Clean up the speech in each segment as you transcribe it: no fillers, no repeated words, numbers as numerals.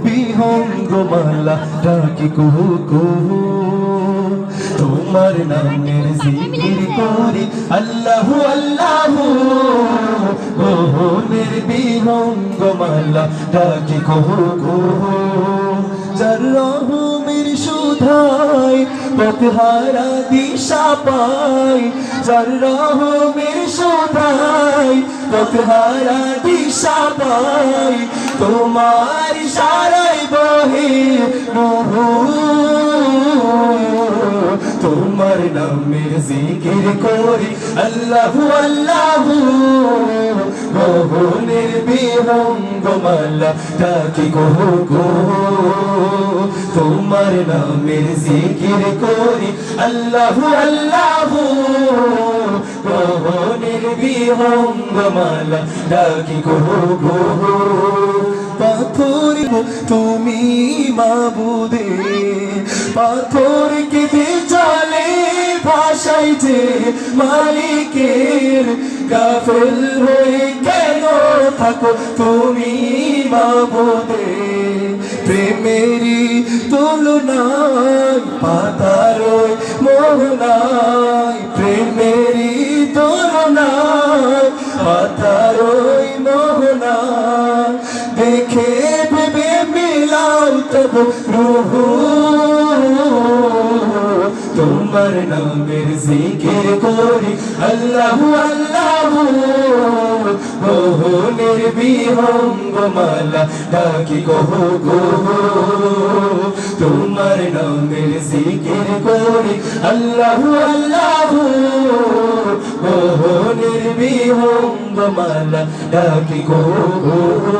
বিহঙ্গমালা ডাকি কুহু কুহু তোমার নামের জিকির করি আল্লাহু আল্লাহু মোহনের বিহঙ্গমালা ডাকি কুহু কুহু যার রহমের সুধায় পথহারা দিশা পাই যার রহমের সুধায় পথহারা দিশা পাই তোমার ইশারায় বহে নহু তোমার নামের জিকির করি আল্লাহু আল্লাহু মোহনের বিহঙ্গমালা ডাকি কুহু কুহু তোমার নামের জিকির করি আল্লাহু আল্লাহু মোহনের বিহঙ্গমালা ডাকি কুহু কুহু পাথর তুমি মাবুদে পাথর কেঁদে চলে ভাষায় যে মালিকের গাফেল হয়ে কেন থাকো তুমি মাবুদে প্রেমেরই তুলনায় পাতার মোহনায় প্রেমেরই তুলনায় পাতার মোহনায় দেখে ভেবে মিলাও তব রুহু তোমার নামের জিকির করি আল্লাহু আল্লাহু মোহনের বিহঙ্গমালা ডাকি কুহু কুহু তোমার নামের জিকির করি আল্লাহু আল্লাহু মোহনের বিহঙ্গমালা ডাকি কুহু কুহু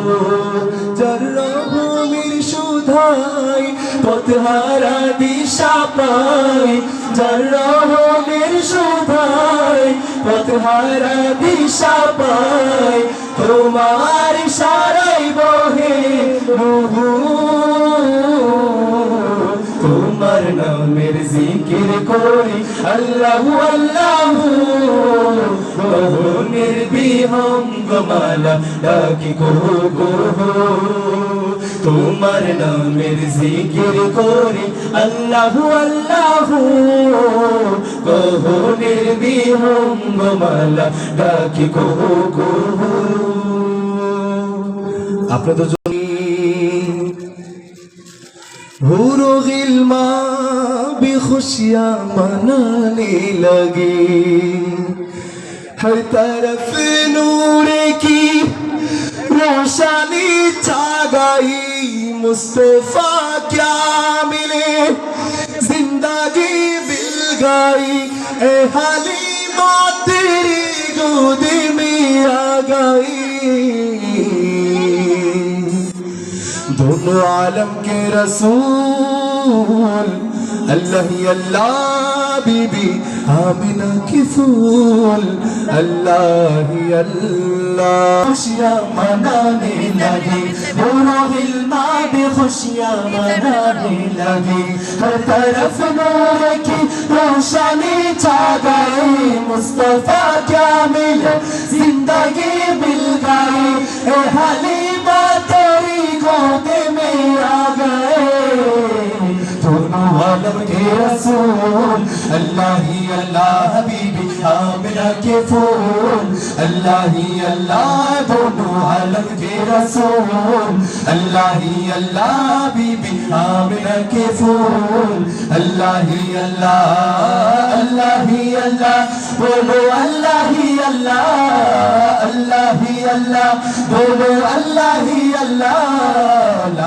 যার রহমের সুধায় পথহারা দিশা পাই যার রহমের সুধায় পথহারা দিশা পাই তোমার ইশারায় বহে নহু তোমার নামের জিকির করি আল্লাহু আল্লাহু মোহনের বিহঙ্গমালা ডাকি কুহু কুহু তোমার নামের জিকির করি আল্লাহু আল্লাহু মোহনের বিহঙ্গমালা ডাকি কুহু কুহু আপনাদের हूरो गिल्मा भी खुशियाँ मनाने लगी हर तरफ नूर की रोशनी छा गई मुस्तफा क्या मिले जिंदगी मिल गई ए हलीमा तेरी गोद में आ गई दोनों आलम के रसूल अल्लाह ही अल्लाह बीबी आमिना की फूल अल्लाह ही अल्लाह खुशियाँ मनाने लगी दोनों हिलमा भी खुशियाँ मनाने लगी हर तरफ नूर की रोशनी छा गई मुस्तफा क्या मिले जिंदगी मिल गई ए हलीमा तेरी गोद में आ गए दोनों आलम के रसूल अल्लाह ही अल्लाह हबीबी आमिना के फूल अल्लाह ही अल्लाह दोनों आलम के रसूल अल्लाह ही अल्लाह हबीबी आमिना के फूल अल्लाह ही अल्लाह अल्लाह ही अल्लाह बोलो अल्लाह ही अल्लाह अल्लाह ही अल्लाह बोलो अल्लाह ही अल्लाह